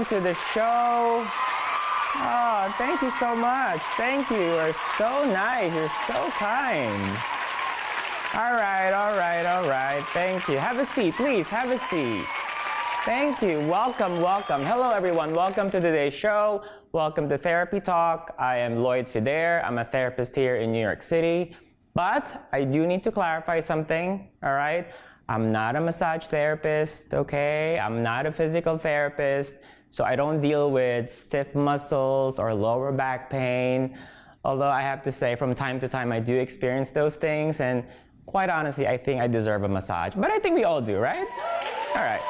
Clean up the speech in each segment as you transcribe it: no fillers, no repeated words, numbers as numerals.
to the show. Oh, thank you so much. Thank you. You're so nice. You're so kind. All right. Thank you. Have a seat, please. Have a seat. Thank you. Welcome. Hello, everyone. Welcome to today's show. Welcome to Therapy Talk. I am Lloyd Fider. I'm a therapist here in New York City. But I do need to clarify something, all right? I'm not a massage therapist, okay? I'm not a physical therapist, so I don't deal with stiff muscles or lower back pain. Although I have to say, from time to time, I do experience those things, and quite honestly, I think I deserve a massage. But I think we all do, right? All right.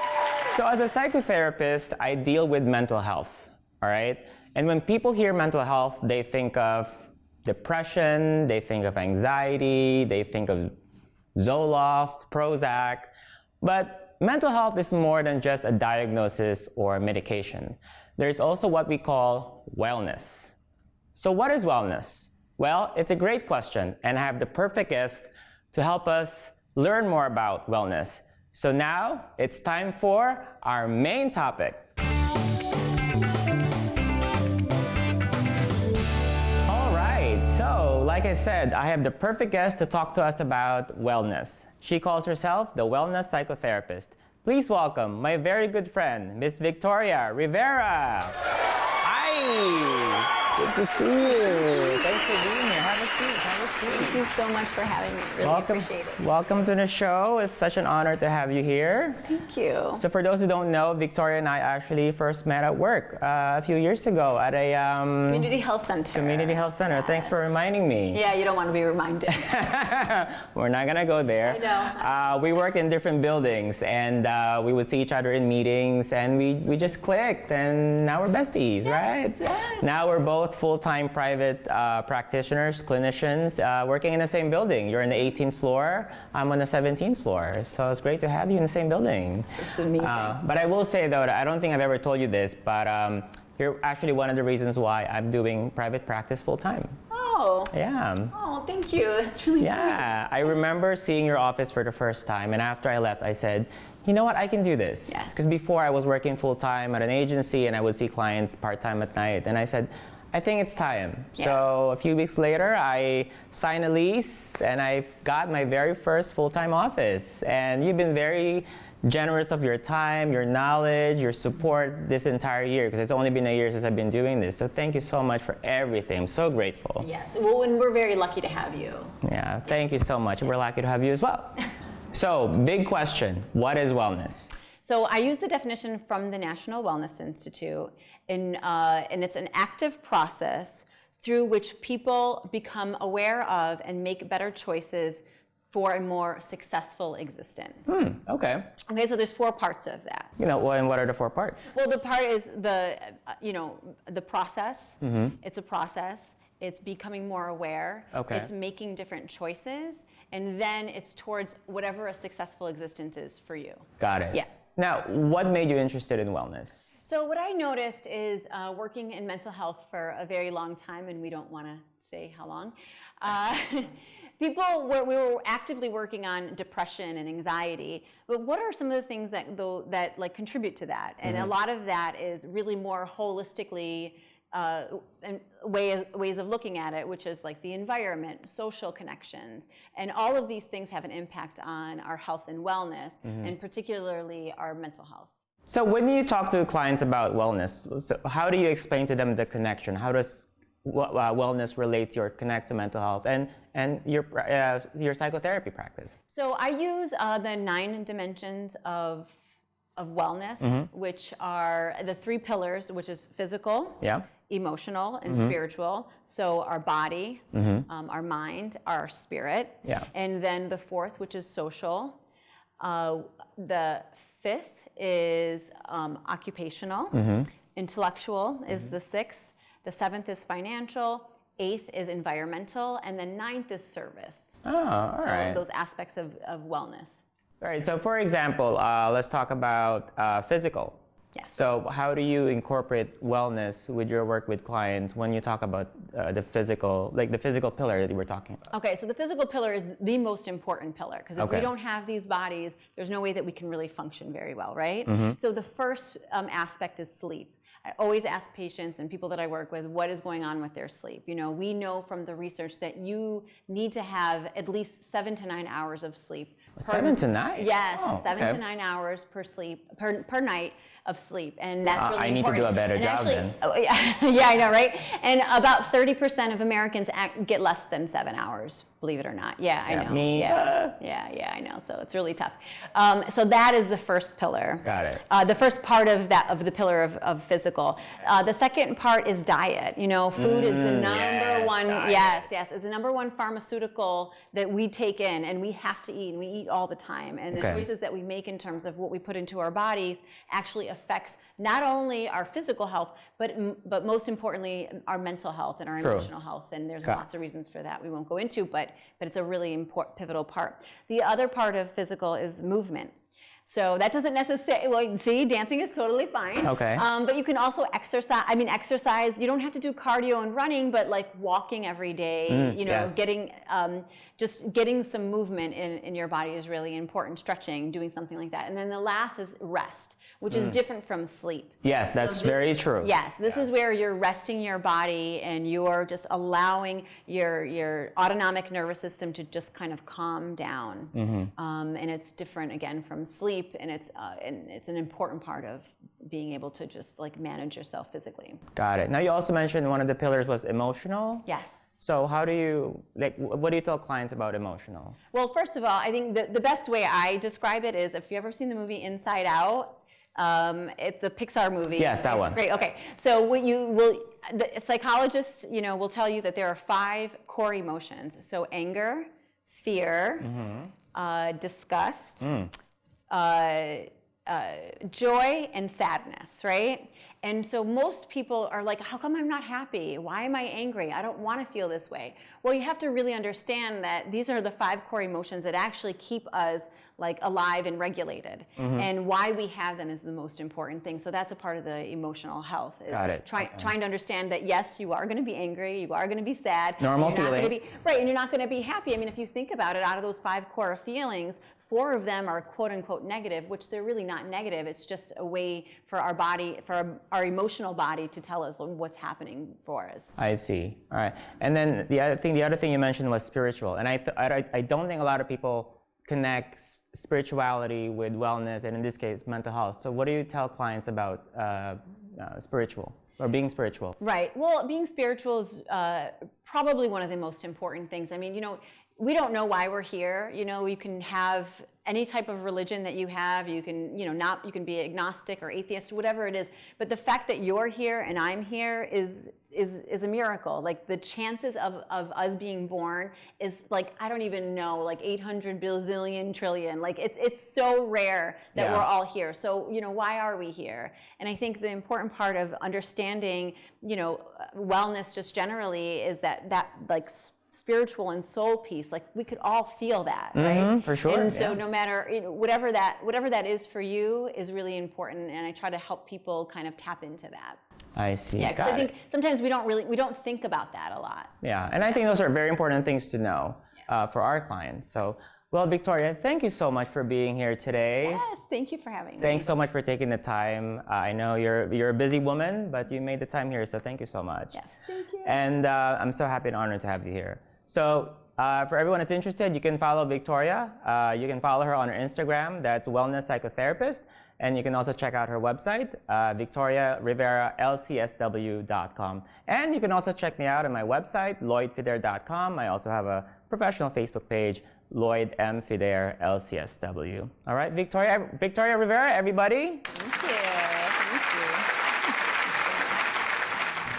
So as a psychotherapist, I deal with mental health, all right? And when people hear mental health, they think of depression, they think of anxiety, they think of Zoloft, Prozac. But mental health is more than just a diagnosis or medication. There's also what we call wellness. So what is wellness? Well, it's a great question, and I have the perfect guest to help us learn more about wellness. So now it's time for our main topic. All right, so like I said, I have the perfect guest to talk to us about wellness. She calls herself the Wellness Psychotherapist. Please welcome my very good friend, Miss Victoria Rivera. Hi. Good to see you. Thanks for being here. Have a seat. Thank you so much for having me. Really appreciate it. Welcome to the show. It's such an honor to have you here. Thank you. So for those who don't know, Victoria and I actually first met at work a few years ago at a Community Health Center. Community Health Center. Yes. Thanks for reminding me. Yeah, you don't want to be reminded. We're not gonna go there. I know. We worked in different buildings, and we would see each other in meetings, and we just clicked, and now we're besties, yes, right? Yes. Now we're both full-time private practitioners, clinicians, working in the same building. You're on the 18th floor, I'm on the 17th floor. So it's great to have you in the same building. It's amazing. But I will say though, I don't think I've ever told you this, but you're actually one of the reasons why I'm doing private practice full-time. Oh. Yeah. Oh, thank you. That's really sweet. Yeah, I remember seeing your office for the first time, and after I left, I said, you know what, I can do this. Yes. Because before I was working full-time at an agency, and I would see clients part-time at night, and I said, I think it's time. Yeah. So a few weeks later, I signed a lease, and I got my very first full-time office. And you've been very generous of your time, your knowledge, your support this entire year, because it's only been a year since I've been doing this. So thank you so much for everything. I'm so grateful. Yes, well, and we're very lucky to have you. Yeah, thank you so much. We're lucky to have you as well. So, big question, what is wellness? So I use the definition from the National Wellness Institute, and it's an active process through which people become aware of and make better choices for a more successful existence. Okay. Okay, so there's 4 parts of that. And what are the 4 parts? Well, the part is the process. Mm-hmm. It's a process. It's becoming more aware. Okay. It's making different choices, and then it's towards whatever a successful existence is for you. Got it. Yeah. Now, what made you interested in wellness? So what I noticed is working in mental health for a very long time, and we don't want to say how long, we were actively working on depression and anxiety, but what are some of the things that like contribute to that? And a lot of that is really more holistically and ways of looking at it, which is like the environment, social connections, and all of these things have an impact on our health and wellness, and particularly our mental health. So when you talk to clients about wellness, so how do you explain to them the connection? How does wellness relate to your connect to mental health and your psychotherapy practice? So I use the 9 dimensions of wellness, which are the 3 pillars, which is physical, emotional, and spiritual. So our body, our mind, our spirit. And then the 4th, which is social. The 5th is occupational. Intellectual is the 6th. The 7th is financial. 8th is environmental. And then 9th is service. Oh, all right. So those aspects of wellness. All right, so for example, let's talk about physical. Yes. So how do you incorporate wellness with your work with clients when you talk about the physical pillar that you were talking about? Okay, so the physical pillar is the most important pillar, because if we don't have these bodies, there's no way that we can really function very well, right? So the first aspect is sleep. I always ask patients and people that I work with what is going on with their sleep. You know, we know from the research that you need to have at least 7 to 9 hours of sleep. 7 to 9? Yes, oh, 7 okay. to 9 hours per night of sleep, and that's really I need important. to do a better job then. Oh, yeah, I know, right? And about 30% of Americans get less than 7 hours, believe it or not. Yeah, I know. Me? Yeah, I know. So it's really tough. So that is the first pillar. Got it. The first part of the pillar of physical. The second part is diet. You know, food is the number one. Diet. Yes, it's the number one pharmaceutical that we take in, and we have to eat, and we eat all the time. And the choices that we make in terms of what we put into our bodies actually affects not only our physical health, but most importantly, our mental health and our emotional health. And there's lots of reasons for that we won't go into, but it's a really important, pivotal part. The other part of physical is movement. So that doesn't necessarily, well, see, dancing is totally fine. Okay. But you can also exercise. Exercise, you don't have to do cardio and running, but like walking every day, getting, just getting some movement in your body is really important. Stretching, doing something like that. And then the last is rest, which is different from sleep. Yes, that's very true. Yes, this is where you're resting your body and you're just allowing your autonomic nervous system to just kind of calm down. And it's different, again, from sleep. And it's an important part of being able to just like manage yourself physically. Got it. Now you also mentioned one of the pillars was emotional. Yes. So how do you, what do you tell clients about emotional? Well, first of all, I think the best way I describe it is, if you've ever seen the movie Inside Out, it's the Pixar movie. Yes, that one. Great. Okay. So the psychologists, will tell you that there are 5 core emotions. So anger, fear, disgust, joy, and sadness, right? And so most people are like, how come I'm not happy? Why am I angry? I don't want to feel this way. Well, you have to really understand that these are the 5 core emotions that actually keep us like alive and regulated. And why we have them is the most important thing. So that's a part of the emotional health. Is Got it. Trying to understand that, yes, you are going to be angry, you are going to be sad. Normal feelings. Right, and you're not going to be happy. I mean, if you think about it, out of those 5 core feelings, 4 of them are quote unquote negative, which they're really not negative. It's just a way for our body, for our emotional body to tell us what's happening for us. I see. All right. And then the other thing you mentioned was spiritual. And I don't think a lot of people connect spirituality with wellness, and in this case, mental health. So what do you tell clients about spiritual or being spiritual? Right. Well, being spiritual is probably one of the most important things. I mean, we don't know why we're here. You can have any type of religion that you have. You can, you can be agnostic or atheist, whatever it is. But the fact that you're here and I'm here is a miracle. Like the chances of us being born is like, I don't even know, like 800 bazillion trillion. Like it's so rare that we're all here. So, why are we here? And I think the important part of understanding, wellness just generally is that like spiritual and soul piece, like we could all feel that, right? For sure. And so no matter, whatever that is for you is really important, and I try to help people kind of tap into that. I see. Yeah, because I think sometimes we don't think about that a lot. Yeah, and I think those are very important things to know for our clients. So, well, Victoria, thank you so much for being here today. Yes, thank you for having me. Thanks so much for taking the time. I know you're a busy woman, but you made the time here, so thank you so much. Yes, thank you. And I'm so happy and honored to have you here. So for everyone that's interested, you can follow Victoria. You can follow her on her Instagram, that's Wellness Psychotherapist. And you can also check out her website, victoriarivera.lcsw.com. And you can also check me out on my website, lloydfider.com. I also have a professional Facebook page, Lloyd M. Fider, LCSW. All right, Victoria Rivera, everybody. Thank you. Thank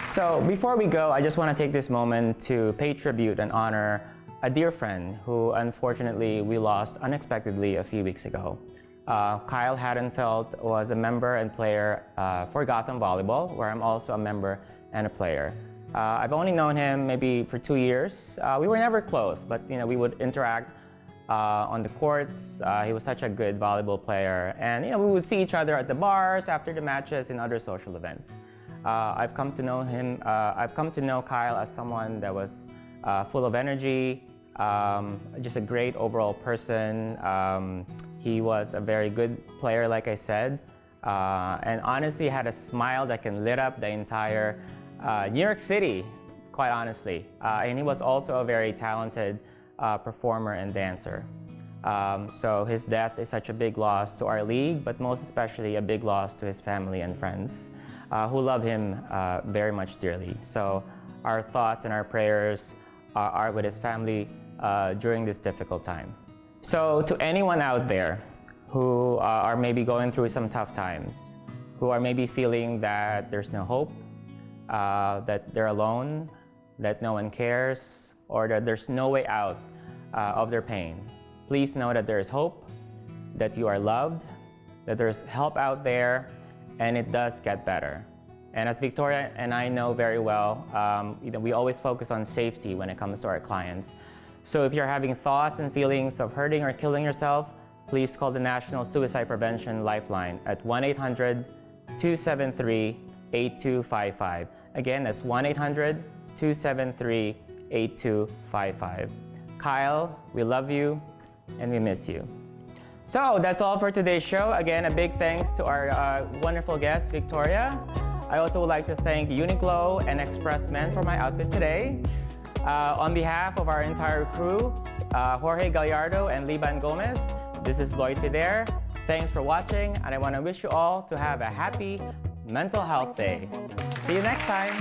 you. So before we go, I just want to take this moment to pay tribute and honor a dear friend who unfortunately we lost unexpectedly a few weeks ago. Kyle Haddonfeld was a member and player for Gotham Volleyball, where I'm also a member and a player. I've only known him maybe for 2 years. We were never close, but we would interact on the courts. He was such a good volleyball player, and we would see each other at the bars after the matches and other social events. I've come to know him. I've come to know Kyle as someone that was full of energy, just a great overall person. He was a very good player, like I said. and honestly had a smile that can lit up the entire New York City, quite honestly. And he was also a very talented performer and dancer. So his death is such a big loss to our league, but most especially a big loss to his family and friends who love him very much dearly. So our thoughts and our prayers are with his family during this difficult time. So to anyone out there who are maybe going through some tough times, who are maybe feeling that there's no hope, that they're alone, that no one cares, or that there's no way out of their pain, please know that there is hope, that you are loved, that there's help out there, and it does get better. And as Victoria and I know very well, we always focus on safety when it comes to our clients. So if you're having thoughts and feelings of hurting or killing yourself, please call the National Suicide Prevention Lifeline at 1-800-273-8255. Again, that's 1-800-273-8255. Kyle, we love you and we miss you. So that's all for today's show. Again, a big thanks to our wonderful guest, Victoria. I also would like to thank Uniqlo and Express Men for my outfit today. On behalf of our entire crew, Jorge Gallardo and Liban Gomez, this is Lloyd Fider. Thanks for watching, and I want to wish you all to have a happy Mental Health Day. See you next time.